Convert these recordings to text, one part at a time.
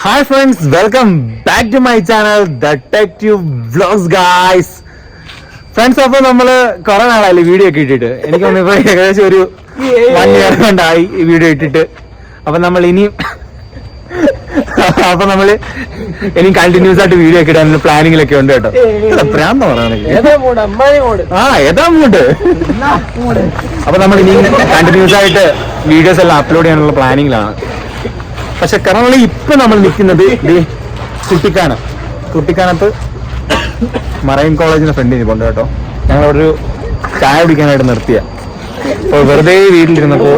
Hi friends, welcome back to my channel detective vlogs guys. Friends, അപ്പൊ നമ്മള് കുറെ നാളായില്ലേ video ഒക്കെ ഇട്ടിട്ട്. എനിക്ക് തോന്നുന്നു ഇപ്പൊ ഏകദേശം ഒരു 1 year കൊണ്ടായി ഈ വീഡിയോ ഇട്ടിട്ട്. അപ്പൊ നമ്മൾ ഇനിയും ഇനി കണ്ടിന്യൂസ് ആയിട്ട് വീഡിയോ ഒക്കെ ഇടാൻ പ്ലാനിങ്ങിലൊക്കെ ഉണ്ട് കേട്ടോ. പ്രാന്ത ഏതാ മൂഡ്. അപ്പൊ നമ്മൾ ഇനി കണ്ടിന്യൂസ് ആയിട്ട് വീഡിയോസ് എല്ലാം അപ്ലോഡ് ചെയ്യാനുള്ള പ്ലാനിങ്ങിലാണ്. പക്ഷെ കറങ്ങി ഇപ്പൊ നമ്മൾ നിൽക്കുന്നത് കുട്ടിക്കാനത്ത് മറൈൻ കോളേജിന്റെ ഫ്രണ്ടിൽ നിൽപ്പുണ്ട് കേട്ടോ. ഞങ്ങളവിടെ ഒരു ചായ കുടിക്കാനായിട്ട് നിർത്തിയ. അപ്പോൾ വെറുതെ വീട്ടിലിരുന്നപ്പോ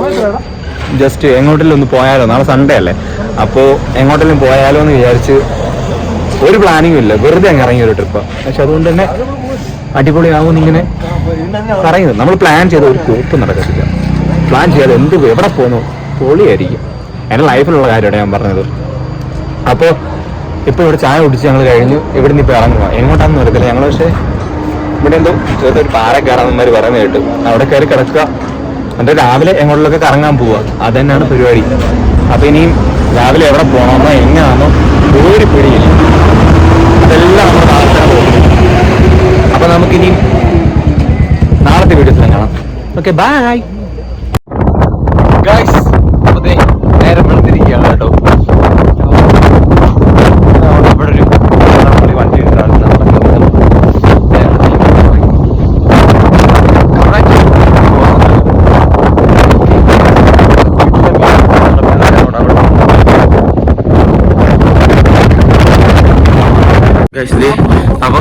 ജസ്റ്റ് എങ്ങോട്ടെങ്കിലും ഒന്ന് പോയാലോ, നാളെ സൺഡേ അല്ലേ, അപ്പോൾ എങ്ങോട്ടെങ്കിലും പോയാലോ എന്ന് വിചാരിച്ച് ഒരു പ്ലാനിങ്ങും ഇല്ല, വെറുതെ അങ്ങ് ഇറങ്ങിയ ഒരു ട്രിപ്പ്. പക്ഷെ അതുകൊണ്ട് തന്നെ അടിപൊളിയാവും ഇങ്ങനെ പറയുന്നത്. നമ്മൾ പ്ലാൻ ചെയ്ത ഒരു കോപ്പ് നടക്കത്തില്ല. പ്ലാൻ ചെയ്യാതെ എവിടെ പോകുന്നു പൊളിയായിരിക്കും. എൻ്റെ ലൈഫിലുള്ള കാര്യമാണ് ഞാൻ പറഞ്ഞത്. അപ്പോൾ ഇപ്പോൾ ഇവിടെ ചായ കുടിച്ച് ഞങ്ങൾ കഴിഞ്ഞു. ഇവിടെ നിന്ന് ഇപ്പോൾ ഇറങ്ങുക. എങ്ങോട്ടാണെന്ന് അറിയത്തില്ല ഞങ്ങൾ. പക്ഷേ ഇവിടെ എന്തോ ചെറുതൊരു പാറ കയറാമെന്നവർ പറയുന്നത് കേട്ടു. അവിടെ കയറി കിടക്കുക, എന്നിട്ട് രാവിലെ എങ്ങോട്ടിലൊക്കെ കറങ്ങാൻ പോവുക. അത് തന്നെയാണ് പരിപാടി. അപ്പോൾ ഇനിയും രാവിലെ എവിടെ പോകണമെന്നോ എങ്ങനെയാണെന്നോ ഒരു പിടിയില്ല. അതെല്ലാം നമ്മൾ നാളെ പോകുന്നു. അപ്പോൾ നമുക്കിനിയും നാളത്തെ വീഡിയോസിലും കാണാം. Okay, bye guys. നേരം വെളുത്തിരിക്കുകയാണ് കേട്ടോ. ഇവിടെ ഒരു വണ്ടി അപ്പൊ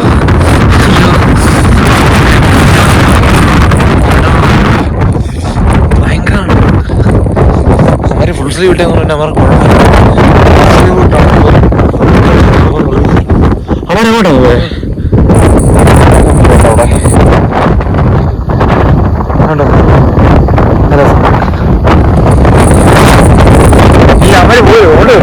ഫുൾ സ്ലീവ് ഇട്ടെന്ന് പറഞ്ഞാൽ അവരെങ്ങോട്ടാ പോയെ? ഇല്ല, അവര് പോയി ഓട്.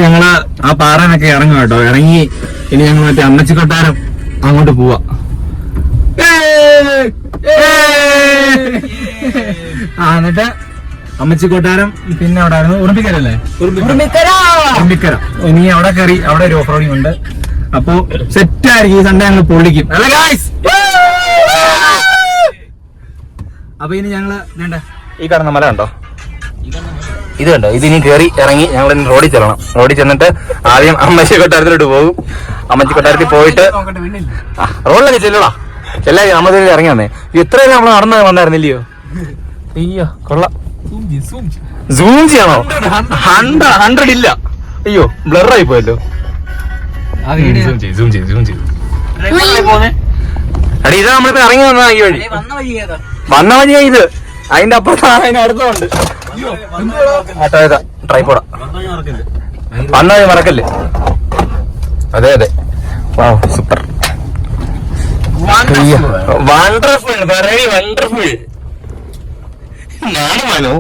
ഞങ്ങള് ആ പാറനൊക്കെ ഇറങ്ങും കേട്ടോ. ഇറങ്ങി ഇനി ഞങ്ങൾ മറ്റേ അമ്മച്ചി കൊട്ടാരം അങ്ങോട്ട് പോവാ. എന്നിട്ട് അമ്മച്ചി കൊട്ടാരം പിന്നെ അവിടെ ആയിരുന്നു ഉറുമ്പിക്കരല്ലേ, ഉറുമ്പിക്കര. ഇനി അവിടെ കയറി അവിടെ ഒരു ഓഫ് റോഡിങ് ഉണ്ട്. അപ്പൊ സെറ്റ് ആയിരിക്കും. ഈ സൺഡേ ഞങ്ങൾ പൊള്ളിക്കും അല്ലേ ഗായ്സ്. അപ്പൊ ഇനി ഞങ്ങള് വേണ്ട ഈ കാണുന്ന മല ഉണ്ടോ, ഇത് കണ്ടോ, ഇതിനി കയറി ഇറങ്ങി ഞങ്ങൾ റോഡിൽ ചെല്ലണം. റോഡിൽ ചെന്നിട്ട് ആദ്യം അമ്മച്ചി കൊട്ടാരത്തിലോട്ട് പോകും. അമ്മച്ചി കൊട്ടാരത്തിൽ പോയിട്ട് റോഡിലൊക്കെ ചെല്ലടാ അമ്മച്ചി ഇറങ്ങി വന്നേ. ഇത്രയും നമ്മൾ നടന്ന് വന്നായിരുന്നില്ലയോ? അയ്യോ കൊള്ളാം. സൂം ചെയ്യണോ? 100 ഇല്ല. അയ്യോ ബ്ലറായി പോയല്ലോ. അടി ഇത് നമ്മളിപ്പോ ഇറങ്ങി വന്നതാ. ഈ വഴി വന്ന വഴിയാ ഇത്. അതിന്റെ അപ്പുറത്താണ് അതിന് അടുത്തുണ്ട് ട്രൈപ്പോഡാ. വന്ന വഴി മറക്കല്ലേ. അതെ അതെ, സൂപ്പർ, വണ്ടർഫുൾ, വെരി വണ്ടർഫുൾ. നാണമാനോ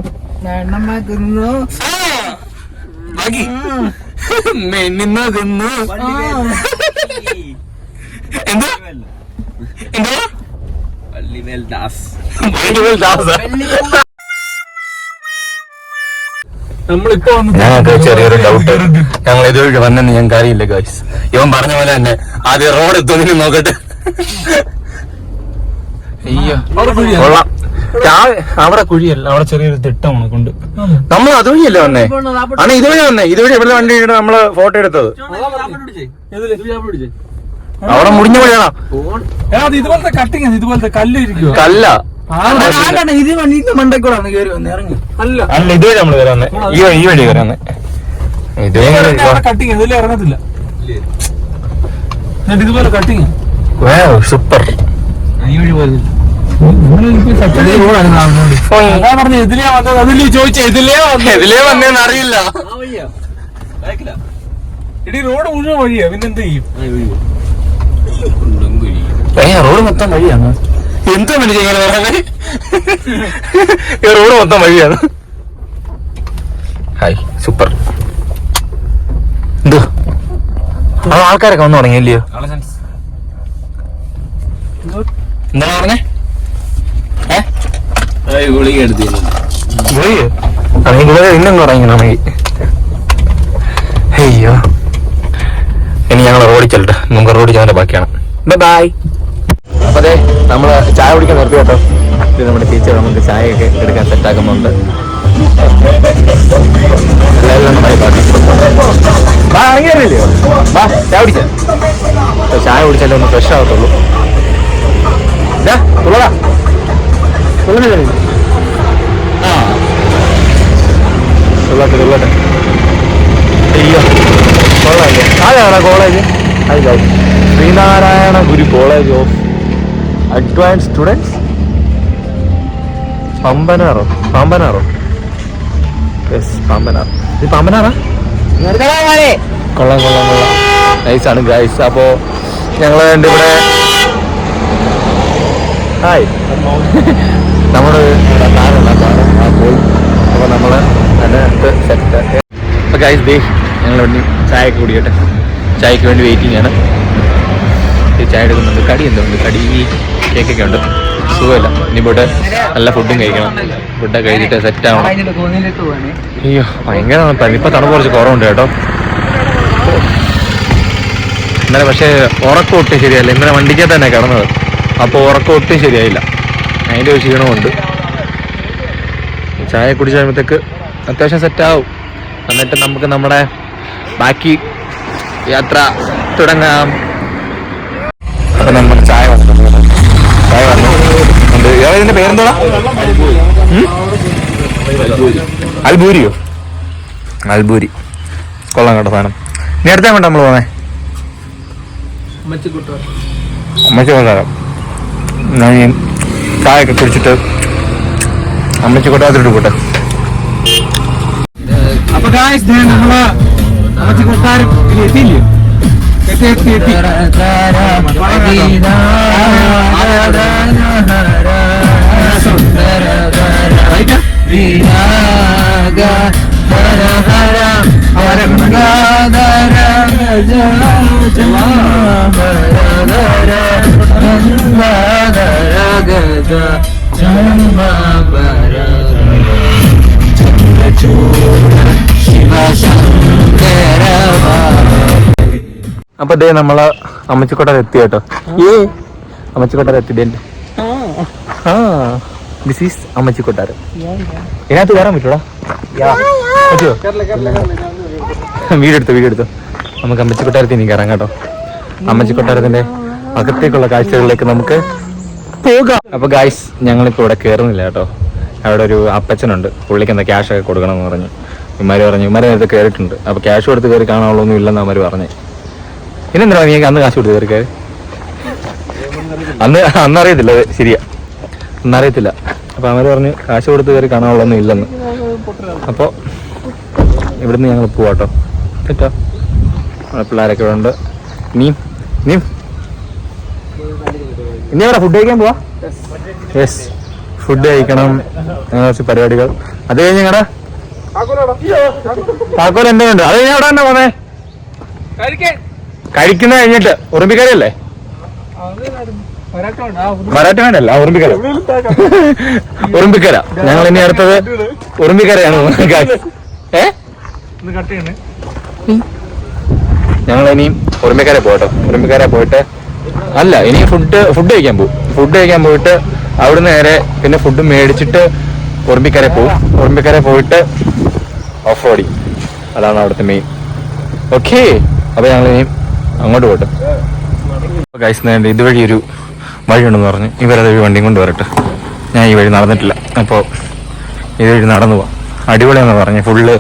മെന്നിന്നു എന്താ എന്താ ഞങ്ങൾക്ക് ചെറിയൊരു ഡൗട്ട്. ഞങ്ങൾ ഇതുവഴി വന്നെന്ന് ഞങ്ങൾക്ക് അറിയില്ല ഗൈസ്. ഇവൻ പറഞ്ഞ പോലെ തന്നെ ആദ്യം റോഡ് എത്തുന്നതിന് നോക്കട്ടെ. അയ്യോ കൊള്ളാം. അവിടെ കുഴിയല്ല, അവിടെ ചെറിയൊരു തിട്ടമാണ് കൊണ്ട്. നമ്മൾ അതുവഴിയല്ലേ വന്നേ? ആണ് ഇതുവഴി വന്നേ. ഇതുവഴി ഇവിടെ വണ്ടി നമ്മള് ഫോട്ടോ എടുത്തത്. അവിടെ മുടിഞ്ഞ വഴിയാണോ? ഇതുപോലത്തെ കട്ടിങ്, ഇതുപോലത്തെ കല്ല് ഇരിക്കും. കല്ല ഇത് വണ്ടിന്റെ മണ്ടക്കൂടാണ് കയറി വന്നേ. ഇറങ്ങി അല്ല അല്ല, ഇതുവഴി നമ്മള് കയറി വന്നേ. ഈ വഴി കയറി വന്നേ. കട്ടിങ് ഇതിൽ ഇറങ്ങത്തില്ല. ഇതുപോലെ കട്ടിങ് സൂപ്പർ. ഈ വഴി പോലെ പറഞ്ഞു ഇതിലേ വന്നത്. അതിലേ ചോദിച്ച ഇതിലേ വന്നേന്ന് അറിയില്ല. ഇടി റോഡ് മുഴുവൻ വഴിയാ, പിന്നെന്ത് ചെയ്യും? റോഡ് മൊത്തം വഴിയാണ്. എന്താ മനുഷ്യ ഇങ്ങനെ പറയുന്നത്? ഈ റോഡ് മൊത്തം വഴിയാണ്. Hi super. എന്തോ ആ ആൾക്കാരൊക്കെ വന്നു തുടങ്ങിയില്ലയോ? എന്താ പറഞ്ഞേ? ഗുളിക എടുത്തിരുന്നു. ഗുളിക ഇന്നും തുടങ്ങിക്കണമെങ്കിൽ. അയ്യോ ഇനി ഞങ്ങൾ റോഡിൽ ചെല്ലട്ടെ. നമുക്ക് റോഡിൽ ചെല്ലിന്റെ ബാക്കിയാണ്. ബൈ. അപ്പൊ അതെ നമ്മള് ചായ കുടിക്കാൻ നിർത്തി കേട്ടോ. ഇത് നമ്മുടെ ടീച്ചർ നമുക്ക് ചായയൊക്കെ എടുക്കാൻ സെറ്റാക്കുന്നുണ്ട്. എല്ലാവരും നന്നായി അങ്ങനെയല്ലയോ? വാ ചായ കുടിച്ച. ചായ കുടിച്ചാലേ ഒന്ന് ഫ്രഷ് ആവത്തുള്ളൂ. തുള്ളടാ തുള്ളല്ലേ? ആ തുള്ളട്ടെ തുള്ളട്ടെ. അയ്യോ കോളേജ് ആരാണ് കോളേജ്? അത് Sreenarayana Guru college of advance students പമ്പനാറോ? പാമ്പനാറോ? യെസ് പാമ്പനാർ. ഇത് പാമ്പനാറാ? കൊള്ളാം കൊള്ളാം കൊള്ളാം. നൈസാണ് ഗൈസ്. അപ്പോൾ ഞങ്ങൾ എൻ്റെ ഇവിടെ ഹായ് നമ്മുടെ കാറുണ്ട്. ആ പോയി. അപ്പോൾ നമ്മൾ അതിനകത്ത് സെറ്റ്. അപ്പോൾ ഗൈസ് ദേ ഞങ്ങൾ വേണ്ടി ചായയൊക്കെ കുടിക്കട്ടെ. ചായക്ക് വേണ്ടി വെയിറ്റിംഗ് ആണ്. ചായ എടുക്കുന്നുണ്ട്. കടി എന്തുണ്ട്? കടി കേക്കൊക്കെ ഉണ്ട്. സുഖമില്ല. ഇനി പോയിട്ട് നല്ല ഫുഡും കഴിക്കണം. ഫുഡൊക്കെ കഴിച്ചിട്ട് സെറ്റ് ആവണം. അയ്യോ ഭയങ്കര ഇപ്പം തണുപ്പ് കുറച്ച് കുറവുണ്ട് കേട്ടോ. ഇന്നലെ പക്ഷേ ഉറക്കം ഒട്ടും ശരിയല്ല. ഇന്നലെ വണ്ടിക്കകത്ത് തന്നെ കിടന്നത്. അപ്പോൾ ഉറക്കം ഒട്ടും ശരിയായില്ല. അതിൻ്റെ ഒരു ക്ഷീണമുണ്ട്. ചായ കുടിച്ച് കഴിയുമ്പോഴത്തേക്ക് അത്യാവശ്യം സെറ്റാവും. എന്നിട്ട് നമുക്ക് നമ്മുടെ ബാക്കി യാത്ര തുടങ്ങാം. അപ്പം നമ്മൾ ചായ വന്നിട്ടുണ്ട്. ചായ വന്നിട്ടുണ്ട്. ഇതിൻ്റെ പേരെന്തോടാ? അൽബൂരിയോ? അൽബൂരി കൊള്ളാം കേട്ടോ സാധനം. ഇനി അടുത്ത വേണ്ട നമ്മൾ പോന്നേ അമ്മച്ചി കൊട്ടാരം. ഞാൻ ഈ ചായയൊക്കെ കുടിച്ചിട്ട് അമ്മച്ചി കൊട്ടാരത്തിട്ട് പോട്ടെ. അപ്പൊ നമ്മള് അമ്മച്ചി കൊട്ടാരം എത്തിയില്ലേ? എത്തി അപ്പൊ ദേ നമ്മള് അമ്മച്ചിക്കോട്ട എത്തി കേട്ടോ. അമ്മച്ചിക്കോട്ടാരം എത്തി. ആ ദിസ് ഈസ് അമ്മച്ചിക്കൊട്ടാരം. ഇതിനകത്ത് കയറാൻ പറ്റൂടാ? പറ്റുമോ? വീടെടുത്തോ. നമുക്ക് അമ്മച്ചിക്കൊട്ടാരത്തിൽ ഇനി കയറാം കേട്ടോ. അമ്മച്ചിക്കൊട്ടാരത്തിന്റെ അകത്തേക്കുള്ള കാഴ്ചകളിലേക്ക് നമുക്ക് പോകാം. അപ്പൊ ഗായ്സ് ഞങ്ങളിപ്പോ ഇവിടെ കയറുന്നില്ല കേട്ടോ. അവിടെ ഒരു അപ്പച്ചനുണ്ട്. പുള്ളിക്ക് എന്താ ക്യാഷ് ഒക്കെ കൊടുക്കണം എന്ന് പറഞ്ഞു. ഇമാര് നേരത്തെ കയറിയിട്ടുണ്ട്. അപ്പൊ ക്യാഷ് കൊടുത്ത് കയറി കാണാനുള്ളൊന്നും ഇല്ലെന്ന് അവര് പറഞ്ഞേ. പിന്നെന്താ നീ അന്ന് കാശ് കൊടുത്ത് കയറി കയറി? അന്നറിയത്തില്ല. ശരിയാ അന്നറിയത്തില്ല. അപ്പൊ അവര് പറഞ്ഞു കാശ് കൊടുത്ത് കയറി കാണാനുള്ളൊന്നും ഇല്ലെന്ന്. അപ്പോൾ ഇവിടുന്ന് ഞങ്ങൾ പോവാട്ടോ. കേട്ടോ പിള്ളേരൊക്കെ ഇവിടെ ഉണ്ട്. ഇനി എവിടെ ഫുഡ് കഴിക്കാൻ പോവാ? യെസ് ഫുഡ് കഴിക്കണം. കുറച്ച് പരിപാടികൾ. അത് കഴിഞ്ഞ് ഞങ്ങളുടെ താക്കോൽ എൻ്റെ ഉണ്ട്. അത് കഴിഞ്ഞാൽ അവിടെ തന്നെ പോന്നേ. കഴിക്കുന്ന കഴിഞ്ഞിട്ട് ഉറുമ്പിക്കരയല്ലേ? മറാഠിമേനല്ല ഉറുമ്പിക്കര. ഞങ്ങൾ ഇനി അടുത്തത് ഉറുമ്പിക്കരയാണ്. ഞങ്ങൾ ഇനിയും ഉറുമ്പിക്കര പോട്ടോ. ഉറുമ്പിക്കര പോയിട്ട് അല്ല ഇനി ഫുഡ് കഴിക്കാൻ പോകും. ഫുഡ് കഴിക്കാൻ പോയിട്ട് അവിടുന്ന് നേരെ പിന്നെ ഫുഡ് മേടിച്ചിട്ട് ഉറുമ്പിക്കര പോവും. ഉറുമ്പിക്കര പോയിട്ട് ഓഫ് റോഡിങ്. അതാണ് അവിടുത്തെ മെയിൻ. ഓക്കെ അപ്പൊ ഞങ്ങൾ ഇനിയും അങ്ങോട്ട് പോട്ടെ. ഗൈസ് ഇതുവഴി ഒരു വഴിയുണ്ടെന്ന് പറഞ്ഞു. ഇവരത് വണ്ടിയും കൊണ്ട് വരട്ടെ. ഞാൻ ഈ വഴി നടന്നിട്ടില്ല. അപ്പോൾ ഇതുവഴി നടന്നു പോവാം. അടിപൊളിയാണെന്ന് പറഞ്ഞു. ഫുള്ള്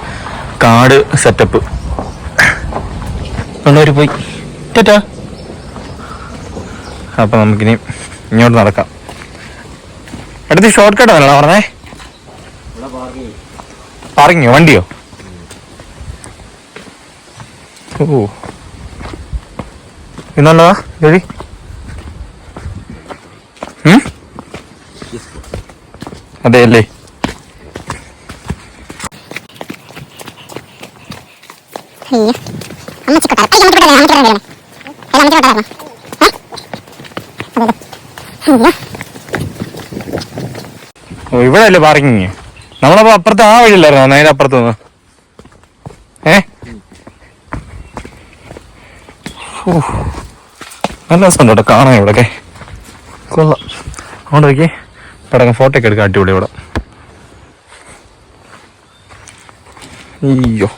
കാട് സെറ്റപ്പ്. കൊണ്ടുവരി പോയി ടാറ്റാ. അപ്പം നമുക്കിനി ഇങ്ങോട്ട് നടക്കാം. അടുത്ത് ഷോർട്ട് കട്ട് ആണല്ലോ പറഞ്ഞേ. പാർക്കിങ്ങോ? വണ്ടിയോ? ഓ ഇന്നല്ലതാ വഴി. അതെ അല്ലേ? ഓ, ഇവിടെ അല്ലേ പാർക്കിങ്? നമ്മളപ്പോ അപ്പുറത്ത് ആ വഴിയില്ലായിരുന്നോ? നേരെ അപ്പുറത്ത് നിന്ന് നല്ല രസമുണ്ട് കേട്ടോ കാണാൻ ഇവിടെയൊക്കെ. കൊള്ളാം. അങ്ങോട്ട് നോക്കി ഇവിടെ ഫോട്ടോ ഒക്കെ എടുക്കാം. അടിപൊളി ഇവിടെ. അയ്യോ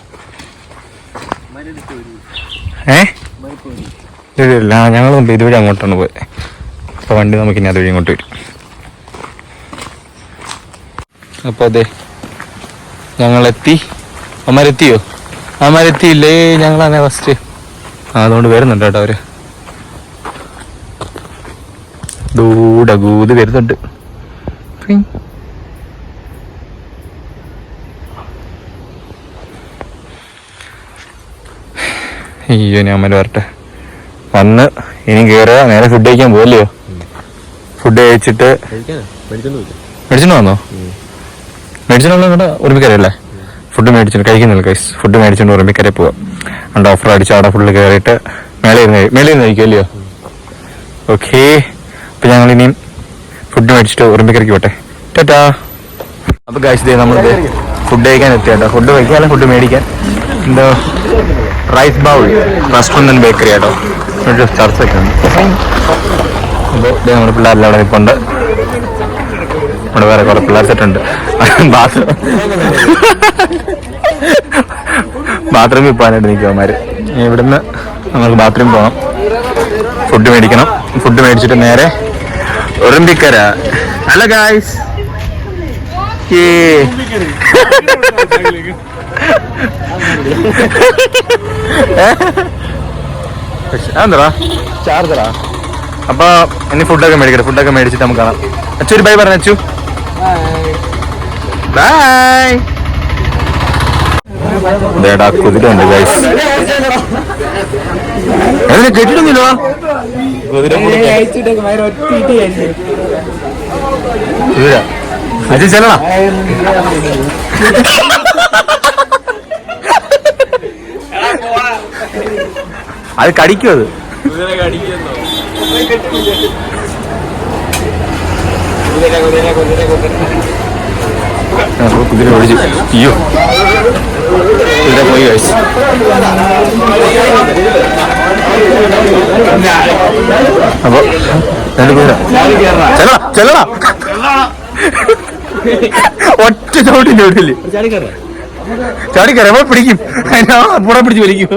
ഇല്ല, ഞങ്ങൾ ഇതുവഴി അങ്ങോട്ടാണ് പോയത്. അപ്പൊ വണ്ടി നമുക്ക് ഇനി അതുവഴി ഇങ്ങോട്ട് വരും. അപ്പൊ അതെ ഞങ്ങളെത്തി. അമ്മരെത്തിയോ? അമ്മരെത്തിയില്ലേ? ഞങ്ങളാണേ ഫസ്റ്റ്. അതുകൊണ്ട് വരുന്നുണ്ട് കേട്ടോ അവര്. ദൂടകൂത് വരുന്നുണ്ട്. അയ്യോ ഞാൻ അമ്മ വരട്ടെ. വന്ന് ഇനി കയറുക, നേരെ ഫുഡ് കഴിക്കാൻ പോകല്ലയോ? ഫുഡ് കഴിച്ചിട്ട് മേടിച്ചിട്ട് വന്നോ? മേടിച്ചിട്ടുള്ള ഇവിടെ ഉറുമ്പിക്കരയല്ലേ? ഫുഡ് മേടിച്ചിട്ട് കഴിക്കുന്നില്ല ഗൈസ്. ഫുഡ് മേടിച്ചിട്ട് ഉറുമ്പിക്കര പോവാം. അവിടെ ഓഫർ അടിച്ച് അവിടെ ഫുള്ള് കയറിയിട്ട് മേലെ ഇരുന്ന് കഴിക്കുമല്ലയോ? ഓക്കേ. അപ്പൊ ഞങ്ങൾ ഇനിയും ഫുഡ് മേടിച്ചിട്ട് ഉറുമ്പിക്കരയ്ക്ക് പോട്ടെ. ടാറ്റാ. അപ്പൊ ഗൈസ് നമ്മളിത് ഫുഡ് കഴിക്കാൻ എത്തിയാട്ടോ. ഫുഡ് കഴിക്കാനും ഫുഡ് മേടിക്കാൻ എന്തോ rice bowl restaurant and bakery ആട്ടോ. ചർച്ചൊക്കെ ഉണ്ട്. അപ്പോൾ നമ്മുടെ പിള്ളേരെല്ലാം അവിടെ നിൽപ്പുണ്ട്. ഇവിടെ വേറെ കുറെ പിള്ളേർ സെറ്റുണ്ട്. ബാത്റൂമിൽ പോകാനായിട്ട് നിൽക്കുവന്മാര്. ഇവിടുന്ന് നമുക്ക് ബാത്റൂമിൽ പോകണം. ഫുഡ് മേടിക്കണം. ഫുഡ് മേടിച്ചിട്ട് നേരെ ഉറുമ്പിക്കര. Hello guys. എന്താ ചാർജറാ? അപ്പൊ ഇനി ഫുഡൊക്കെ മേടിക്കട്ടെ. ഫുഡൊക്കെ മേടിച്ചിട്ട് നമുക്ക് കാണാം. അച്ചു ഒരു ബൈ പറഞ്ഞ. അച്ചു ബൈ. ദേടാ കുതിരയുണ്ട് ഗൈസ്. അതിനെ കെട്ടിട്ടൊന്നുമില്ല. കുതിര അജി ചെല്ലണ. അത് കടിക്കും. അത് കുതിര ഓടിച്ചു. അയ്യോ കുതിര പോയി ഗൈസ്. അപ്പൊ രണ്ട് കുതിര ചെല്ലണ. ഒറ്റ ചവിട്ടിന്റെ വീട്ടില് ചാടിക്കറ എവിടെ പിടിക്കും? പുറം പിടിച്ച് വലിക്കും.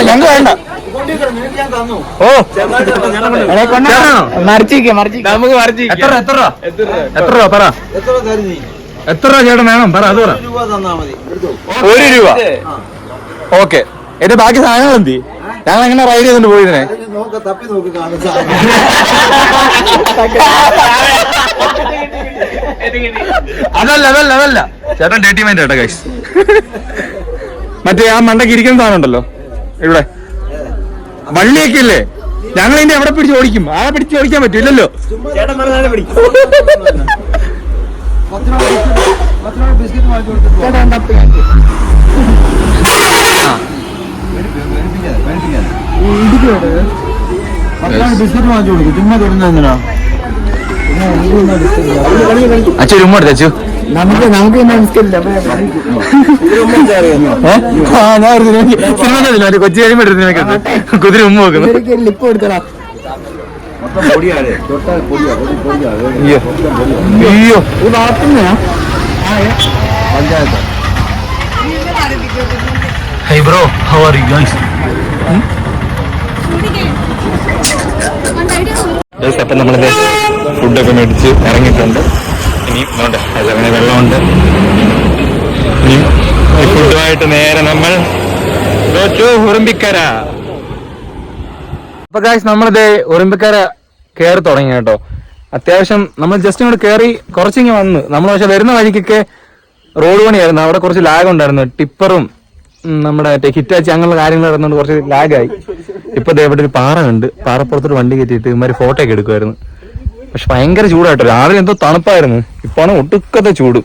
ഞങ്ങൾക്ക് വേണ്ട. ഓ എത്ര രൂപ പറ. എത്ര രൂപ ചേട്ടൻ വേണം പറ. അത് പറ. 1 രൂപ. ഓക്കെ. എന്റെ ബാക്കി സാധനങ്ങൾ എന്തി? ഞങ്ങൾ എങ്ങനെ റൈഡ് ചെയ്തോണ്ട് പോയതിനെ? അതല്ല ചേട്ടൻ ഡേറ്റി മൈൻഡ് കേട്ടോ ഗൈസ്. മറ്റേ ആ മണ്ടയ്ക്ക് ഇരിക്കുന്ന സാധനം ഉണ്ടല്ലോ ഇവിടെ, വള്ളിയൊക്കെ ഇല്ലേ? ഞങ്ങൾ ഇതിന്റെ എവിടെ പിടിച്ച് ഓടിക്കും? ആ പിടിച്ച് ഓടിക്കാൻ പറ്റില്ലല്ലോ. ബിസ്ക്കറ്റ് വാങ്ങിച്ചു കൊടുക്കും. ചുമ്മാ തൊടുന്ന അച്ചു ഒരു ഉമ്മ എടുത്ത. അച്ചു നമുക്ക് സിനിമ കൊച്ചി കഴിയുമ്പോ കുതിര ഉമ്മ വെക്കുന്നു. അയ്യോ Hey bro, how are you guys? അപ്പൊ നമ്മളിത് ഫുഡൊക്കെ മേടിച്ച് ഇറങ്ങിയിട്ടുണ്ട്. ഇനി അങ്ങനെ വെള്ളമുണ്ട്. ഇനി ഫുഡുമായിട്ട് നേരെ നമ്മൾ ഉറുമ്പിക്കര. അപ്പൊ ഗായ്സ് നമ്മളിത് ഉറുമ്പിക്കര കയറി തുടങ്ങി കേട്ടോ. അത്യാവശ്യം നമ്മൾ ജസ്റ്റ് ഇങ്ങോട്ട് കയറി കുറച്ചിങ്ങ് വന്ന്. നമ്മൾ പക്ഷെ വരുന്ന വഴിക്കൊക്കെ റോഡ് പണിയായിരുന്നു. അവിടെ കുറച്ച് ലാഗ് ഉണ്ടായിരുന്നു. ടിപ്പറും നമ്മുടെ ഹിറ്റാച്ചി അങ്ങനെയുള്ള കാര്യങ്ങൾ നടന്നുകൊണ്ട് കുറച്ച് ലാഗായി. ഇപ്പൊ ഇവിടെ ഒരു പാറ ഉണ്ട്, പാറപ്പുറത്തോട്ട് വണ്ടി കയറ്റിയിട്ട് ഇമാര് ഫോട്ടോ ഒക്കെ എടുക്കുമായിരുന്നു. പക്ഷെ ഭയങ്കര ചൂടായിട്ടോ, രാവിലെ എന്തോ തണുപ്പായിരുന്നു, ഇപ്പാണ് ഒട്ടുക്കത്തെ ചൂട്,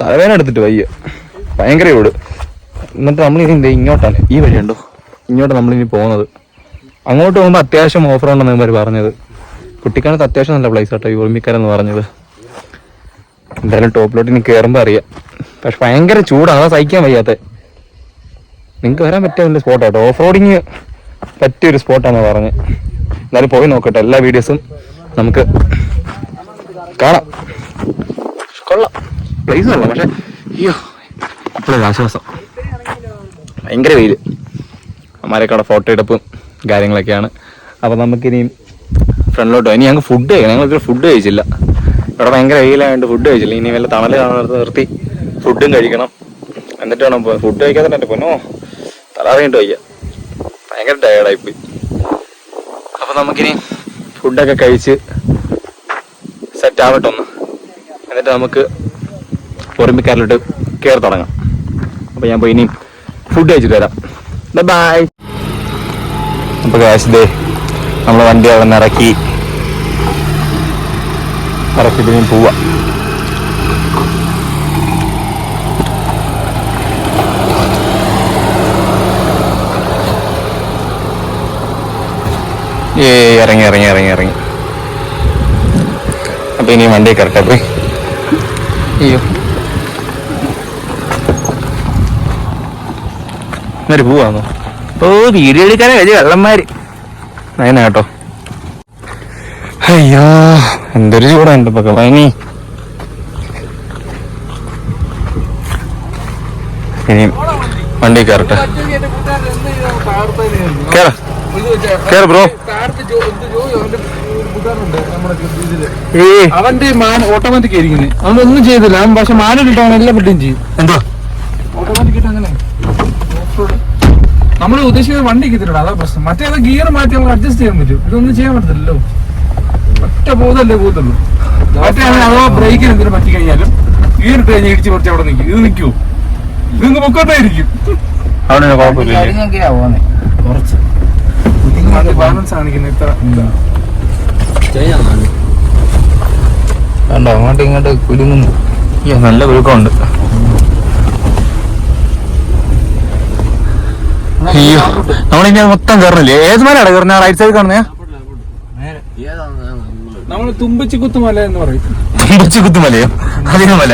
തലവേദന എടുത്തിട്ട് വയ്യ, ഭയങ്കര ചൂട്. എന്നിട്ട് നമ്മളിനി ഇങ്ങോട്ടാണ്, ഈ വഴിയുണ്ടോ, ഇങ്ങോട്ട് നമ്മളിനി പോകുന്നത്. അങ്ങോട്ട് പോകുമ്പോൾ അത്യാവശ്യം ഓഫർ ഉണ്ടെന്ന് ഇവർ പറഞ്ഞത്. കുട്ടിക്കാലത്ത് അത്യാവശ്യം നല്ല പ്ലേസ് ആട്ടോ ഈ ഉറുമ്പിക്കരെന്ന് പറഞ്ഞത്. എന്തായാലും ടോപ്പിലോട്ട് ഇനി കയറുമ്പോൾ അറിയാം. പക്ഷെ ഭയങ്കര ചൂടാണ്, അതാ സഹിക്കാൻ വയ്യാത്ത. നിങ്ങൾക്ക് വരാൻ പറ്റിയ വലിയ സ്പോട്ടാട്ടോ, ഓഫ് റോഡിങ് പറ്റിയൊരു സ്പോട്ടാണെന്ന് പറഞ്ഞ്. എന്നാലും പോയി നോക്കട്ടെ, എല്ലാ വീഡിയോസും നമുക്ക് കാണാം. കൊള്ളാം, പ്ലേസ് കൊള്ളാം. പക്ഷെ അയ്യോ ഇപ്പോഴൊരു ആശ്വാസം, ഭയങ്കര വെയില്. അമ്മാരൊക്കെ ഫോട്ടോ എടുപ്പും കാര്യങ്ങളൊക്കെയാണ്. അപ്പം നമുക്കിനിയും ഫ്രണ്ടിലോട്ടോ. ഇനി ഞങ്ങൾക്ക് ഫുഡ് കഴിക്കണം, ഞങ്ങൾ ഫുഡ് കഴിച്ചില്ല. ഇവിടെ ഭയങ്കര വെയിലായതുകൊണ്ട് ഫുഡ് കഴിച്ചില്ല. ഇനി വല്ല തണൽ കാണുന്നിടത്ത് നിർത്തി ഫുഡും കഴിക്കണം, എന്നിട്ട് വേണം പോകാൻ. ഫുഡ് കഴിക്കാതെ എൻ്റെ പൊന്നോ തലറിയിട്ട് വയ്യ, ഭയങ്കര ടയേർഡായിപ്പോയി. അപ്പം നമുക്കിനി ഫുഡൊക്കെ കഴിച്ച് സെറ്റ് ആവട്ടെ ഒന്ന്, എന്നിട്ട് നമുക്ക് ഉറുമ്പിക്കാരിലോട്ട് കയറി തുടങ്ങാം. അപ്പോൾ ഞാൻ പോയി ഇനിയും ഫുഡ് കഴിച്ചിട്ട് വരാം. ബൈ. അപ്പോൾ കാശ് ദേ നമ്മൾ വണ്ടി അവിടെ നിന്ന് ഇറക്കിയിട്ട് ഇനി പോവാം. ഇറങ്ങി. അപ്പൊ ഇനി വണ്ടി കയറട്ടെ പോയി. അയ്യോ ഇന്നൊരു പോവാന്നോ? ഓ വീഡിയോ എടുക്കാനേ വലിയ വെള്ളന്മാര് നയന കേട്ടോ. അയ്യോ എന്തൊരു ചൂടാണ് ഇപ്പൊ പനി. ഇനി വണ്ടി കയറട്ടെ. കേറ ബ്രോ. അവന്റെ ഓട്ടോമാറ്റിക് ആയിരിക്കുന്നത്, അവനൊന്നും ചെയ്തില്ല. അവൻ പക്ഷെ മാനിട്ടാണ് എല്ലാ പെട്ടും ചെയ്യും. എന്തോ ഓട്ടോമാറ്റിക് ആയിട്ട് അങ്ങനെ നമ്മൾ ഉദ്ദേശിക്കുന്ന വണ്ടി കിട്ടില്ല, അതാ പ്രശ്നം. മറ്റേ ഗിയർ മാറ്റി നമുക്ക് അഡ്ജസ്റ്റ് ചെയ്യാൻ പറ്റും, ഇതൊന്നും ചെയ്യാൻ പറ്റത്തില്ലല്ലോ. ഒറ്റ പോതല്ലേ പോകത്തുള്ളൂ. മറ്റേ അഥവാ ബ്രേക്കിന് എന്തിനും പറ്റി കഴിഞ്ഞാലും ഗിയർ ഇട്ട് കഴിഞ്ഞാൽ ഇടിച്ച് കുറച്ച് അവിടെ നിൽക്കും. ഇത് നിൽക്കുവോ? ഇത് പൊക്കോട്ടായിരിക്കും. അവിടെ കുഴപ്പമില്ല, കുറച്ച് ബാലൻസ് കാണിക്കുന്നത്. ഇത്ര കണ്ടോ അങ്ങോട്ടും ഇങ്ങോട്ട് കുലുങ്ങുന്നു. നല്ല കുലുക്കമുണ്ട്. അയ്യോ നമ്മളിനി മൊത്തം കയറണില്ലേ? ഏത് മലയാണ് കയറുന്ന? റൈറ്റ് സൈഡ് കാണുന്നേ നമ്മള് തുമ്പച്ചിക്കുത്തുമല എന്ന് പറയും. തുമ്പച്ചിക്കുത്തുമലയോ? അതിന് മല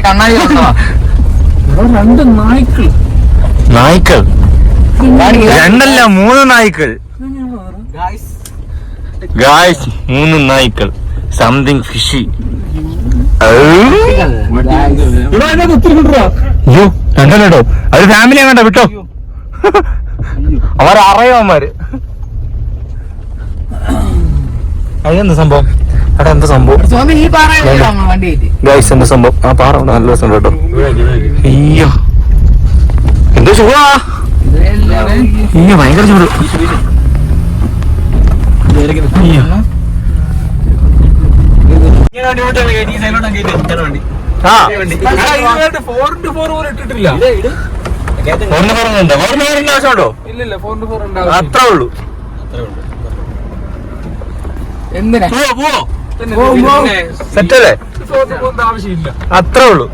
കണ്ണാടി. രണ്ട് നായ്ക്കൾ 2 അല്ല 3 നായ്ക്കൾ. ഗായ്സ് 3 നായ്ക്കൾ. Something fishy. അയ്യോ രണ്ടല്ലോ, അത് ഫാമിലിയാ വേണ്ട വിട്ടോ. അവർ അറിയാമാര്. അതെന്താ സംഭവം? അവിടെ എന്താ സംഭവം? ഗായ്സ് എന്താ സംഭവം? ആ പാറ ഉണ്ട്, നല്ല രസം കേട്ടോ. അയ്യോ എന്തോ ചൂടാ. അയ്യോ ഭയങ്കര ചൂട്. അത്രേ ഉള്ളൂ. എന്തിനാ സെറ്റല്ലേ? ആവശ്യമില്ല, അത്രേ ഉള്ളൂ.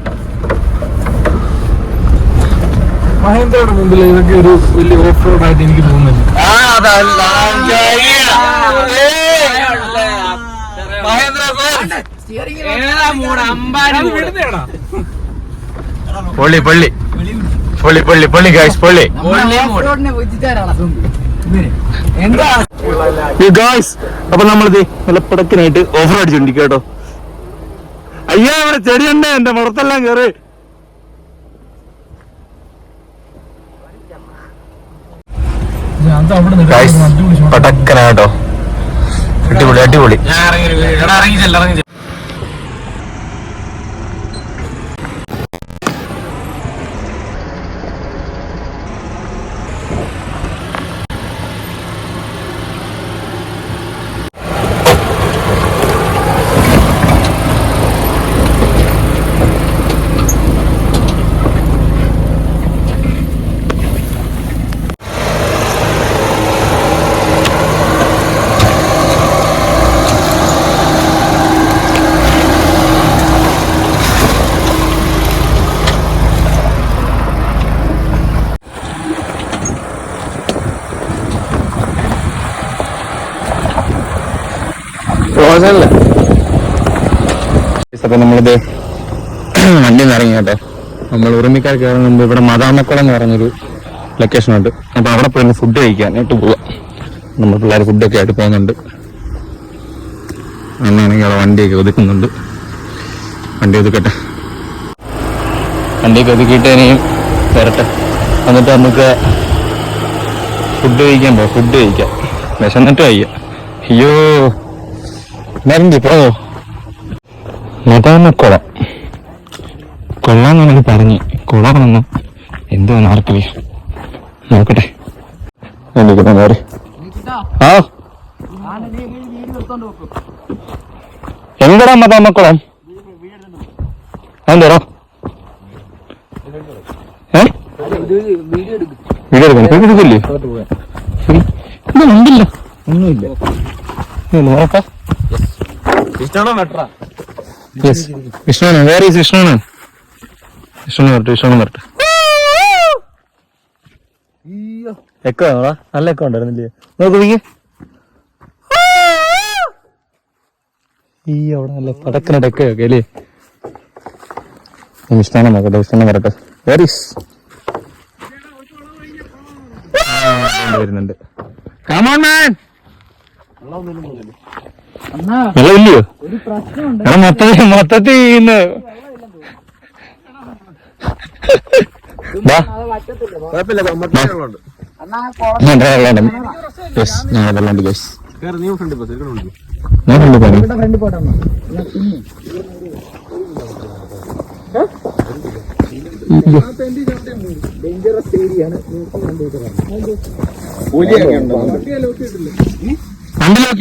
മഹേന്ദ്രയുടെ മുമ്പിൽ ഇതൊക്കെ ഒരു വലിയ ഓഫ് റോഡ് ആയിട്ട് എനിക്ക് തോന്നുന്നില്ല. പൊള്ളി ഗായ്സ് പൊള്ളി. ഗായ്സ് അപ്പൊ നമ്മളിത് നല്ല പടക്കിനായിട്ട് ഓഫർ അടിച്ചോണ്ടിരിക്കുക കേട്ടോ. അയ്യോ അവിടെ ചെടിയുണ്ട്, എന്റെ മുറത്തെല്ലാം കേറ്. പടക്കനാട്ടോ, അടിപൊളി. അപ്പൊ നമ്മളിത് വണ്ടി നിന്ന് ഇറങ്ങി കേട്ടോ. നമ്മൾ ഉറുമിക്കാർ കയറുന്ന മുമ്പ് ഇവിടെ മദാമക്കുളം എന്ന് പറഞ്ഞൊരു ലൊക്കേഷൻ ഉണ്ട്. അപ്പൊ അവിടെ പോയി ഫുഡ് കഴിക്കാനായിട്ട് പോവാം. നമ്മൾ പിള്ളേർ ഫുഡൊക്കെ ആയിട്ട് പോകുന്നുണ്ട്. അന്നാണെങ്കിൽ അവിടെ വണ്ടിയൊക്കെ ഒതുക്കുന്നുണ്ട്. വണ്ടി ഒതുക്കട്ടെ, വണ്ടിയൊക്കെ ഒതുക്കിയിട്ട് ഇനിയും വരട്ടെ. എന്നിട്ട് നമുക്ക് ഫുഡ് കഴിക്കാൻ പോവാം. ഫുഡ് കഴിക്കാം, വിശന്നിട്ട് കഴിക്കാം. അയ്യോ മരുന്ന് പോയോ? മദാമക്കുളം കൊള്ളാന്ന് എനിക്ക് പറഞ്ഞു. കൊള്ളാമെന്ന് എന്തോ ആർക്കില്ല, നോക്കട്ടെ. എനിക്കുന്ന നേരെ ആ എന്തടാ മദാമക്കുളം? എന്തോടാ വീഡിയോ എടുക്കണം? എടുക്കില്ലേ? ഉണ്ടില്ല, ഒന്നുമില്ല. നോക്കാം. വിഷ്ണുവാണ്, വേറെ വിഷ്ണുവാണ്. വിഷ്ണു വരട്ടെ, വിഷ്ണു വരട്ടെ. എക്കോ ആണോടാ? നല്ല എക്കോ ഉണ്ടായിരുന്നില്ലേ? നോക്ക് നീ ഈ അവിടെ നല്ല പടക്കന ഡെക്കൊക്കെ അല്ലേ? വിഷ്ണുവാണ് നോക്കട്ടെ, വിഷ്ണു വരട്ടെ. വേരീസ് വരുന്നുണ്ട്. Come on man. വെള്ളമില്ലയോ? മൊത്തത്തിൽ ഇന്ന്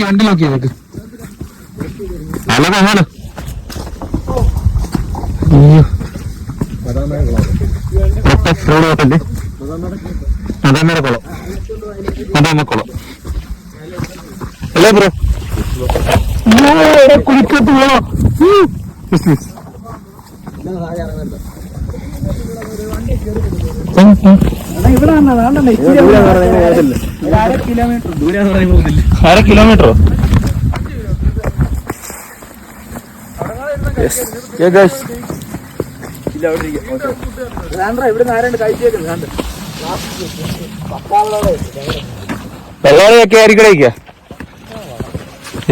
വണ്ടി നോക്കി നോക്ക്. Hello hello. മദാമക്കുളം, മദാമക്കുളം അല്ലേ ബ്രോ? കുളിക്കത്ത് പോണോ? അര കിലോമീറ്ററോ? വെള്ളാളിയൊക്കെ ആയിരിക്കടേക്ക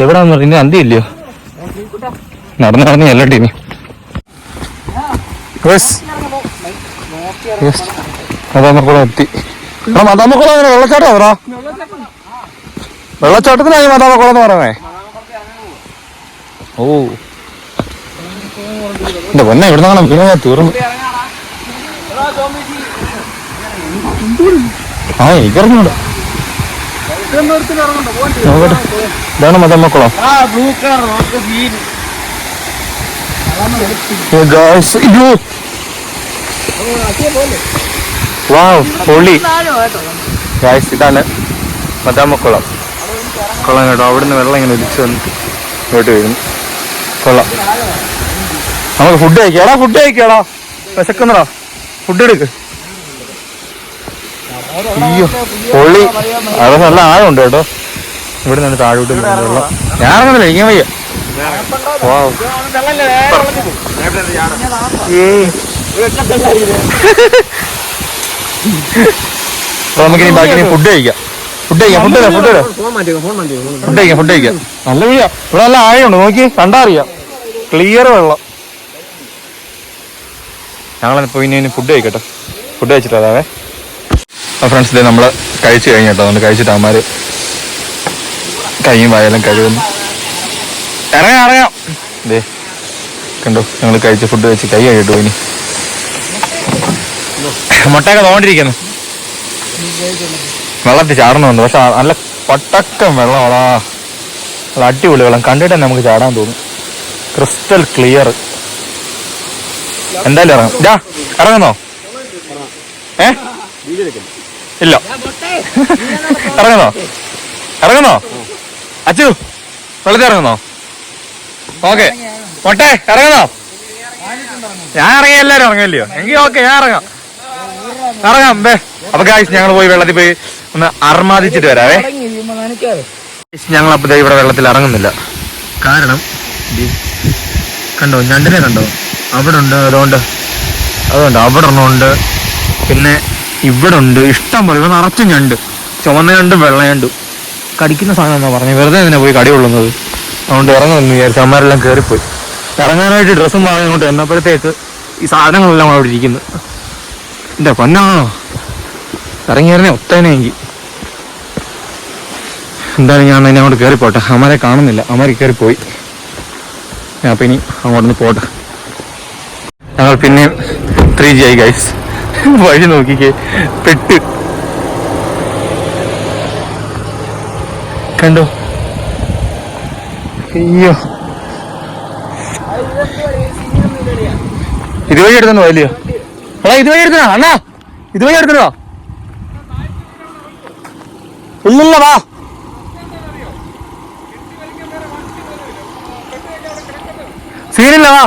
എവിടാന്ന് പറഞ്ഞ അന്തി ഇല്ലയോ? നടന്ന് നടന്ന് ചെല്ലട്ടെ ഇനി. മദാമക്കുളം എത്തി. മദാമക്കുളം അങ്ങനെ വെള്ളച്ചാട്ടം പറ. വെള്ളച്ചാട്ടത്തിനായി മദാമക്കുളം എന്ന് പറയണേ. ഓ എന്റെ പൊന്നെ, ഇവിടെ നിന്നാണ് വീണ തീർന്നു. ആ എനിക്കറിഞ്ഞൂടെ. നോക്കട്ടെ, ഇതാണ് മദാമക്കുളം. ഇതാണ് മദാമക്കുളം കുളം കേട്ടോ. അവിടുന്ന് വെള്ളം ഇങ്ങനെ ഒലിച്ചു വന്നിട്ട് ഇങ്ങോട്ട് വരുന്നു. കൊള്ളാം. നമുക്ക് ഫുഡ് കഴിക്കാടാ, ഫുഡ് കഴിക്കാടാ. വിശക്കുന്നടാ, ഫുഡ് എടുക്ക്. അയ്യോ പൊള്ളി. അവിടെ നല്ല ആഴമുണ്ട് കേട്ടോ. ഇവിടെ നിന്ന് താഴോട്ട് വെള്ളം. ഞാൻ ഇറങ്ങുന്നില്ല, ഇങ്ങനെ വയ്യ. നമുക്കിനി ബാക്കി ഫുഡ് കഴിക്കാം. ഫുഡ് കഴിക്കാം, ഫുഡ് കഴിക്കാം, ഫുഡ് കഴിക്കാം, ഫുഡ് കഴിക്കാം. നല്ല വീഴ. ഇവിടെ നല്ല ആഴമുണ്ട്, നോക്കി കണ്ടാ അറിയാം. ക്ലിയർ വെള്ളം. ഞങ്ങളിപ്പോൾ ഇനി ഫുഡ് കഴിക്കട്ടെ. ഫുഡ് കഴിച്ചിട്ട് അതാവേ. ആ ഫ്രണ്ട്സ്, ഇതേ നമ്മൾ കഴിച്ച് കഴിഞ്ഞു കേട്ടോ. അതുകൊണ്ട് കഴിച്ചിട്ട് അവന്മാർ കൈയും വായെല്ലാം കഴുകുന്നു. ഇറങ്ങാം. ഇതേ കണ്ടോ, ഞങ്ങൾ കഴിച്ച് ഫുഡ് കഴിച്ച് കൈ കഴിയിട്ടു. ഇനി മുട്ടയൊക്കെ തോണ്ടിരിക്കുന്നു. വെള്ളത്തിൽ ചാടണമെന്ന്, പക്ഷെ നല്ല പട്ടക്കം വെള്ളമാടാ. നല്ല അടിപൊളി വെള്ളം. കണ്ടിട്ട് തന്നെ നമുക്ക് ചാടാൻ തോന്നും. Crystal clear. എന്തായാലും ഇറങ്ങാം. ഇറങ്ങുന്നോ? ഇല്ല, ഇറങ്ങുന്നോ? അച്ചു വെള്ളത്തിൽ ഇറങ്ങുന്നോ? ഓക്കെ പൊട്ടെ, ഇറങ്ങുന്നോ? ഞാൻ ഇറങ്ങിയ എല്ലാരും ഇറങ്ങില്ലയോ? എങ്കിൽ ഓക്കെ, ഞാൻ ഇറങ്ങാം. അപ്പൊ ഗായ്സ്, ഞങ്ങൾ പോയി വെള്ളത്തിൽ പോയി ഒന്ന് അർമാദിച്ചിട്ട് വരാവേ. ഞങ്ങളപ്പോ ഇവിടെ വെള്ളത്തിൽ ഇറങ്ങുന്നില്ല. കാരണം കണ്ടോ ഞണ്ടിനെ കണ്ടോ, അവിടെ ഉണ്ട്, അതുകൊണ്ട് അവിടെ ഒന്നുണ്ട്, പിന്നെ ഇവിടെ ഉണ്ട്, ഇഷ്ടം പോലെ. ഇവ നിറച്ചും ഞണ്ട്, ചുവന്ന ഞണ്ടും വെള്ള ഞണ്ടും. കടിക്കുന്ന സാധനം എന്നാ പറഞ്ഞത്, വെറുതെ തന്നെ പോയി കടി കൊള്ളുന്നത്. അതുകൊണ്ട് ഇറങ്ങുമെന്ന് വിചാരിച്ചു. അമ്മമാരെല്ലാം കയറിപ്പോയി. ഇറങ്ങാനായിട്ട് ഡ്രസ്സും വാങ്ങി കൊണ്ട് എന്നപ്പോഴത്തേക്ക് ഈ സാധനങ്ങളെല്ലാം അവിടെ ഇരിക്കുന്നു. എൻ്റെ പൊന്നാണോ, ഇറങ്ങിയിരുന്നേ ഒത്തേനെങ്കിൽ. എന്തായാലും ഞാൻ തന്നെ അങ്ങോട്ട് കയറിപ്പോട്ടെ. അമ്മമാരെ കാണുന്നില്ല, അമ്മമാർ കയറിപ്പോയി. അപ്പം ഇനി അങ്ങോട്ടൊന്ന് പോട്ടെ. ഞങ്ങൾ പിന്നെയും 3G ആയി ഗൈസ്. വഴി നോക്കിക്കേ, പെട്ട് കണ്ടോ. അയ്യോ, ഇതുവഴി എടുത്തോ വലിയോ? എടാ ഇതുവഴി എടുത്തോ അണ്ണാ, ഇതുവഴി എടുത്തോ? ഇല്ലില്ല, വാ. സീനില്ല, വാ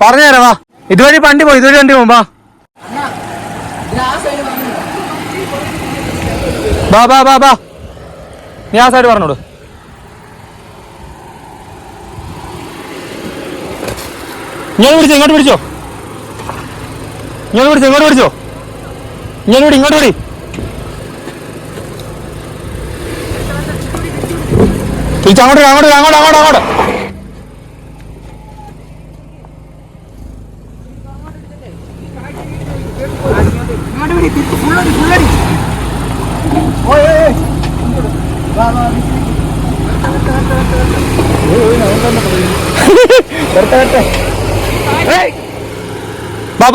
പറഞ്ഞുതരാം, വാ. ഇതുവഴി വണ്ടി പോകും, ഇതുവഴി വണ്ടി പോകും, വാ ബാ ബാ ബാ ബാ. നീ ആ സൈഡ് പറഞ്ഞോട്. ഇങ്ങോട്ട് പിടിച്ചോ, ഇങ്ങോട്ട് പിടിച്ചോ, ഇങ്ങോട്ട് പിടിച്ചോ, ഇങ്ങോട്ട് പിടിച്ചോ, ഇങ്ങോട്ട് പിടി, ഇങ്ങോട്ട് പിടി. തിരിച്ച് അങ്ങോട്ട് അങ്ങോട്ട് അങ്ങോട്ട് അങ്ങോട്ട് അങ്ങോട്ട്.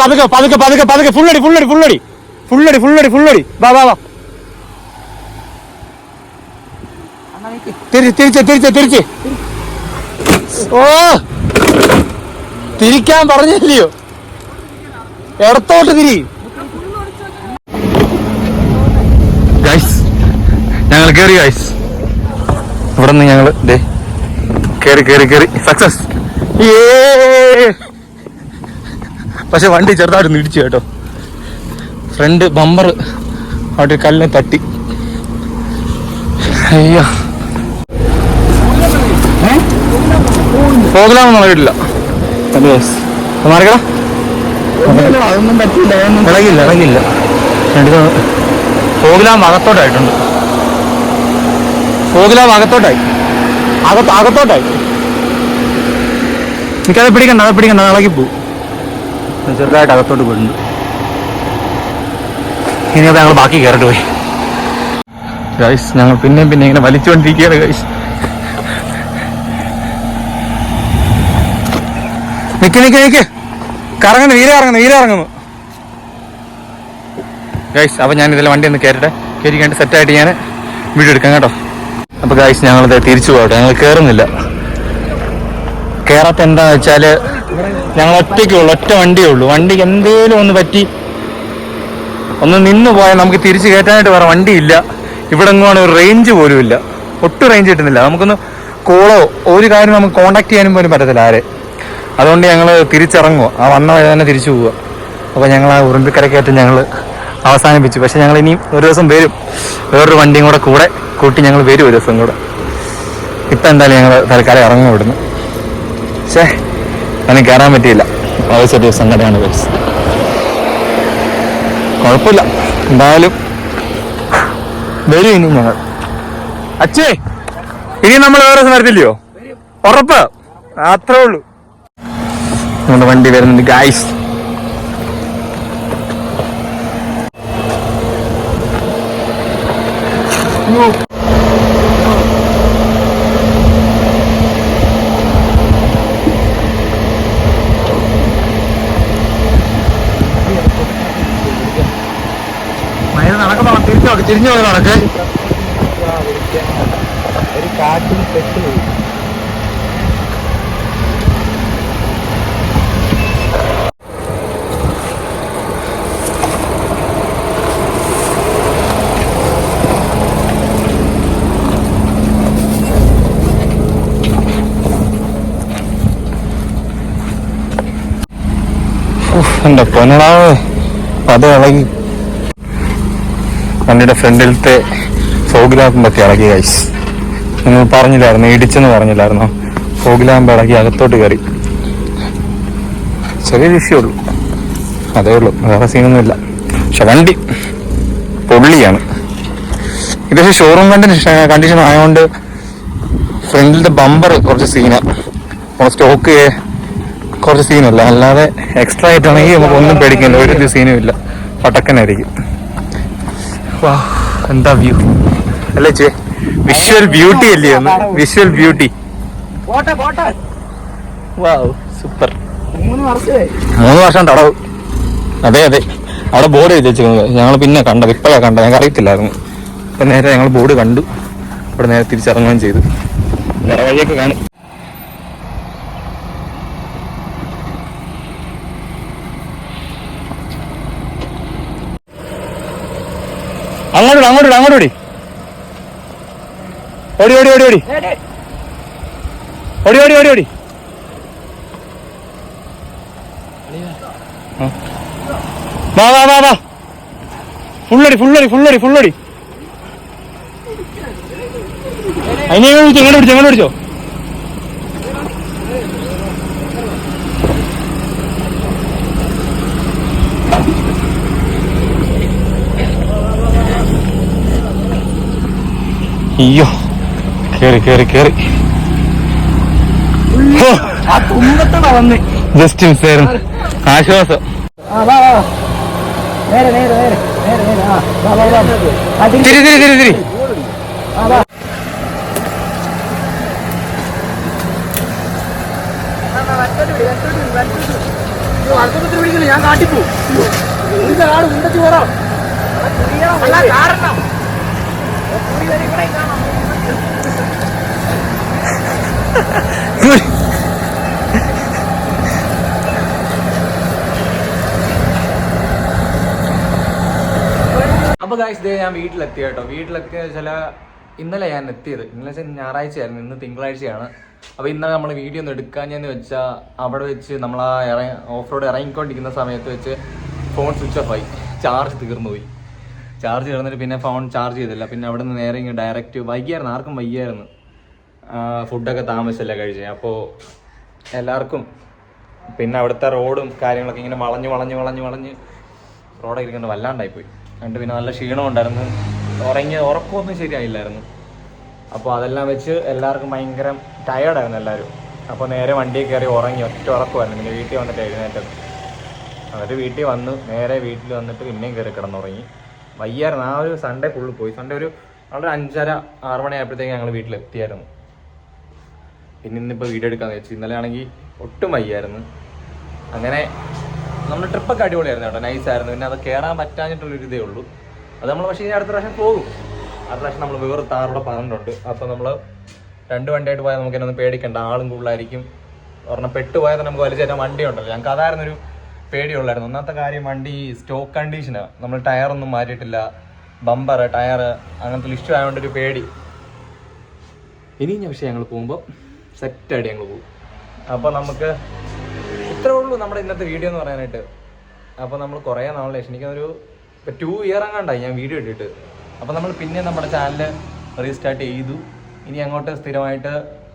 പതുക്കെ പതുക്കെ പതുക്കെ പതുക്കെ, ഫുള്ളടി ഫുള്ളടി ഫുള്ളടി ഫുള്ളടി ഫുള്ളടി ഫുള്ളടി. വാ വാ വാ, തിരിച്ച് തിരിച്ച് തിരിച്ച് തിരിച്ച്. ഓ, തിരിക്കാൻ പറഞ്ഞില്ലയോ, ഇടത്തോട്ട് തിരി. ഗൈസ് ഞങ്ങൾ കേറി ഗൈസ്. ഇവിടെ നിന്ന് ഞങ്ങൾ കേറി കേറി കേറി സക്സസ്. പക്ഷെ വണ്ടി ചെറുതായിട്ട് ഇടിച്ചു കേട്ടോ. ഫ്രണ്ട് ബമ്പർ അവിടെ കല്ലിനെ തട്ടി. അയ്യോ, പോകലാമെന്നുള്ള വീട്ടില്ല. മാറിക്കടാ, ഇളകില്ല ഇളകില്ല. പോകലാം അകത്തോട്ടായിട്ടുണ്ട്, പോകലാം അകത്തോട്ടായി, അകത്തോട്ടായി. എനിക്കത് പിടിക്കണ്ട, അത് പിടിക്കണ്ട, ഇളകി പോവും. ചെറുതായിട്ട് അകത്തോട്ട് പോയിട്ടുണ്ട്. ഇനി അത് ഞങ്ങൾ ബാക്കി കയറിട്ട് പോയി ഗൈസ്. ഞങ്ങൾ പിന്നെയും പിന്നെ ഇങ്ങനെ വലിച്ചുകൊണ്ടിരിക്കുകയാണ് ഗൈസ്. നിക്ക് നിക്ക് നിക്ക്, കറങ്ങുന്നു, വീര ഇറങ്ങുന്നു, വീര ഇറങ്ങുന്നു ഗൈസ്. അപ്പം ഞാൻ ഇതിൽ വണ്ടി ഒന്ന് കയറ്റട്ടെ, കയറ്റിക്കണ്ട് സെറ്റായിട്ട് ഞാൻ വീഡിയോ എടുക്കാം കേട്ടോ. അപ്പോൾ ഗൈസ് ഞങ്ങളത് തിരിച്ചു പോകട്ടെ. ഞങ്ങൾ കയറുന്നില്ല. കയറാത്ത എന്താണെന്ന് വെച്ചാൽ ഞങ്ങൾ ഒറ്റയ്ക്കുള്ളൂ, ഒറ്റ വണ്ടിയേ ഉള്ളൂ. വണ്ടിക്ക് എന്തേലും ഒന്ന് പറ്റി ഒന്ന് നിന്ന് പോയാൽ നമുക്ക് തിരിച്ച് കയറ്റാനായിട്ട് വേറെ വണ്ടിയില്ല. ഇവിടെ എങ്ങുമാണ് ഒരു റേഞ്ച് പോലും ഇല്ല, ഒട്ടും റേഞ്ച് കിട്ടുന്നില്ല. നമുക്കൊന്ന് കോളോ ഒരു കാര്യം നമുക്ക് കോണ്ടാക്ട് ചെയ്യാനും പോലും പറ്റത്തില്ല ആരെ. അതുകൊണ്ട് ഞങ്ങൾ തിരിച്ചിറങ്ങുക, ആ വന്ന വഴി തന്നെ തിരിച്ചു പോവുക. അപ്പോൾ ഞങ്ങൾ ആ ഉറുമ്പിക്കരക്കയറ്റം ഞങ്ങൾ അവസാനിപ്പിച്ചു. പക്ഷെ ഞങ്ങൾ ഇനിയും ഒരു ദിവസം വരും, വേറൊരു വണ്ടിയും കൂടെ കൂട്ടി ഞങ്ങൾ വരും ഒരു ദിവസം കൂടെ. ഇപ്പം എന്തായാലും ഞങ്ങൾ തൽക്കാലം ഇറങ്ങും ഇവിടുന്ന്. പക്ഷേ അതിന് കയറാൻ പറ്റിയില്ല, ആവശ്യ ദിവസം തന്നെയാണ് ബസ്. കുഴപ്പമില്ല, എന്തായാലും വരും ഇനി ഞങ്ങൾ. അച്ഛേ, ഇനി നമ്മൾ വേറെ ദിവസം വരത്തില്ലയോ? ഉറപ്പ്, അത്രേ ഉള്ളൂ. നമ്മുടെ വണ്ടി വരുന്നുണ്ട് ഗായ്സ്. തിരിഞ്ഞു പോയി നടക്ക്. ഒരു കാറ്റിൽ പെട്ട് പോയി. എന്റെ പൊന്നടാവേ, അത് ഇളകി. വണ്ടിയുടെ ഫ്രണ്ടിലത്തെ ഫോഗ് ലാമ്പും പറ്റി ഇളകി ഗൈസ്. നിങ്ങൾ പറഞ്ഞില്ലായിരുന്നു, ഇടിച്ചെന്ന് പറഞ്ഞില്ലായിരുന്നോ? ഫോഗിലാകുമ്പോൾ ഇടയ്ക്ക് അകത്തോട്ട് കയറി. ചെറിയ വിഷയമുള്ളൂ, അതേ ഉള്ളൂ, വേറെ സീനൊന്നുമില്ല. പക്ഷെ വണ്ടി പൊള്ളിയാണ്. ഇത് ഷോറൂം കണ്ടീഷൻ ആയതുകൊണ്ട് ഫ്രണ്ടിലത്തെ ബമ്പർ കുറച്ച് സീനാണ്. സ്റ്റോക്ക് കുറച്ച് സീനല്ല, അല്ലാതെ എക്സ്ട്രാ ആയിട്ടാണെങ്കിൽ നമുക്ക് ഒന്നും പേടിക്കില്ല, ഒരു സീനും ഇല്ല, പട്ടക്കനായിരിക്കും. വാ, എന്താ വ്യൂ അല്ലേ ചേ, വിഷ്വൽ ബ്യൂട്ടി അല്ലേ ഒന്ന്, വിഷ്വൽ ബ്യൂട്ടി. സൂപ്പർ. 3 വർഷം തടവ്. അതെ അതെ, അവിടെ ബോർഡ് എഴുതി വെച്ചിരുന്നത് ഞങ്ങൾ പിന്നെ കണ്ടത്, ഇപ്പോഴാണ് കണ്ടത്, ഞങ്ങൾക്ക് അറിയത്തില്ലായിരുന്നു. അപ്പം നേരെ ഞങ്ങൾ ബോർഡ് കണ്ടു, ഇവിടെ നേരെ തിരിച്ചിറങ്ങുകയും ചെയ്തു. വേറെ വഴിയൊക്കെ കാണും. അങ്ങോട്ട് ഓടി ഓടി ഓടി ഓടി ഓടി ഓടി ഓടി ഓടി ഓടി. വാ വാ വാ വാ, ഫുള്ളടി ഫുള്ളടി ഫുള്ളടി ഫുള്ളടി. അതിനെ വിളിച്ചോ, എങ്ങനെ പിടിച്ചോ. അയ്യോ, കേറി ജസ്റ്റ് മിസ്സായിരുന്നു. ആശ്വാസം. തിരി ഞാൻ കാട്ടിപ്പോ അപ്പൊ ഗായ്സ്, ദേ ഞാൻ വീട്ടിലെത്തി കേട്ടോ. വീട്ടിലെത്തിയ ചില ഇന്നലെ ഞാൻ എത്തിയത്, ഇന്നലെ ഞായറാഴ്ചയായിരുന്നു, ഇന്ന് തിങ്കളാഴ്ചയാണ്. അപ്പോൾ ഇന്നലെ നമ്മൾ വീഡിയോ ഒന്നും എടുക്കാഞ്ഞെന്ന് വെച്ചാൽ അവിടെ വെച്ച് നമ്മൾ ആ ഓഫ് റോഡ് ഇറങ്ങിക്കൊണ്ടിരിക്കുന്ന സമയത്ത് വെച്ച് ഫോൺ സ്വിച്ച് ഓഫ് ആയി, ചാർജ് തീർന്നു പോയി. ചാർജ് തീർന്നിട്ട് പിന്നെ ഫോൺ ചാർജ് ചെയ്തില്ല. പിന്നെ അവിടെ നിന്ന് നേരെ ഇങ്ങനെ ഡയറക്റ്റ് വൈകിയായിരുന്നു, ആർക്കും വയ്യായിരുന്നു. ഫുഡൊക്കെ താമസിച്ചല്ല കഴിച്ചത്. അപ്പോൾ എല്ലാവർക്കും പിന്നെ അവിടുത്തെ റോഡും കാര്യങ്ങളൊക്കെ ഇങ്ങനെ വളഞ്ഞ് റോഡൊക്കെ ഇരിക്കുന്നത് വല്ലാണ്ടായിപ്പോയി. എന്നിട്ട് പിന്നെ നല്ല ക്ഷീണം ഉണ്ടായിരുന്നു, ഉറക്കമൊന്നും ശരിയായില്ലായിരുന്നു. അപ്പോൾ അതെല്ലാം വെച്ച് എല്ലാവർക്കും ഭയങ്കര ടയേർഡായിരുന്നു എല്ലാവരും. അപ്പോൾ നേരെ വണ്ടിയിൽ കയറി ഉറങ്ങി, ഒറ്റ ഉറക്കമായിരുന്നു. പിന്നെ വീട്ടിൽ വന്നിട്ട് എഴുന്നേറ്റത്. എന്നിട്ട് വീട്ടിൽ വന്നിട്ട് പിന്നെയും കയറി കിടന്നുറങ്ങി. വയ്യായിരുന്നു, ആ ഒരു സൺഡേ ഫുള്ള് പോയി. സൺഡേ ഒരു 5:30-6 മണി ആയപ്പോഴത്തേക്ക് ഞങ്ങൾ വീട്ടിലെത്തിയായിരുന്നു. പിന്നെ ഇന്നിപ്പോൾ വീഡിയോ എടുക്കാമെന്ന് വെച്ചു. ഇന്നലെ ആണെങ്കിൽ ഒട്ടും വയ്യായിരുന്നു. അങ്ങനെ നമ്മുടെ ട്രിപ്പൊക്കെ അടിപൊളിയായിരുന്നു കേട്ടോ, നൈസായിരുന്നു. പിന്നെ അത് കയറാൻ പറ്റാഞ്ഞിട്ടുള്ളൊരു ഇതേ ഉള്ളൂ. അത് നമ്മൾ പക്ഷേ ഇനി അടുത്ത പ്രാവശ്യം പോകും. അടുത്ത പ്രാവശ്യം നമ്മൾ വേറെ താറോടെ പറഞ്ഞിട്ടുണ്ട്. അപ്പോൾ നമ്മൾ 2 വണ്ടിയായിട്ട് പോയാൽ നമുക്ക് എന്നൊന്നും പേടിക്കണ്ട, ആളും കൂടുതലായിരിക്കും. ഒരെണ്ണം പെട്ടുപോയാൽ നമുക്ക് വലിച്ചേറ്റാൻ വണ്ടി ഉണ്ടല്ലോ. ഞങ്ങൾക്ക് അതായിരുന്നൊരു പേടിയുള്ളായിരുന്നു. ഒന്നാമത്തെ കാര്യം, വണ്ടി സ്റ്റോക്ക് കണ്ടീഷനാണ്, നമ്മൾ ടയറൊന്നും മാറ്റിയിട്ടില്ല, ബമ്പർ ടയർ അങ്ങനത്തെ ഇഷ്യൂ ആയതുകൊണ്ടൊരു പേടി. ഇനി പക്ഷേ ഞങ്ങൾ പോകുമ്പോൾ സെറ്റായിട്ട് ഞങ്ങൾ പോകും. അപ്പോൾ നമുക്ക് ഇത്രേ ഉള്ളൂ നമ്മുടെ ഇന്നത്തെ വീഡിയോ എന്ന് പറയാനായിട്ട്. അപ്പോൾ നമ്മൾ കുറേ നാളെ എനിക്കൊരു 2 ഇയർ അങ്ങാണ്ടായി ഞാൻ വീഡിയോ ഇട്ടിട്ട്. അപ്പോൾ നമ്മൾ പിന്നെ നമ്മുടെ ചാനൽ റീസ്റ്റാർട്ട് ചെയ്തു. ഇനി അങ്ങോട്ട് സ്ഥിരമായിട്ട്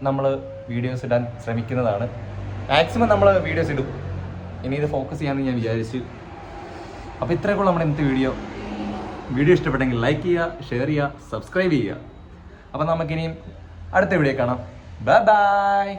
നമ്മൾ വീഡിയോസ് ഇടാൻ ശ്രമിക്കുന്നതാണ്. മാക്സിമം നമ്മൾ വീഡിയോസ് ഇടും. ഇനി ഇത് ഫോക്കസ് ചെയ്യാമെന്ന് ഞാൻ വിചാരിച്ചു. അപ്പോൾ ഇത്രയൊക്കെ നമ്മുടെ ഇന്നത്തെ വീഡിയോ ഇഷ്ടപ്പെട്ടെങ്കിൽ ലൈക്ക് ചെയ്യുക, ഷെയർ ചെയ്യുക, സബ്സ്ക്രൈബ് ചെയ്യുക. അപ്പോൾ നമുക്കിനിയും അടുത്ത വീഡിയോ കാണാം. Bye bye.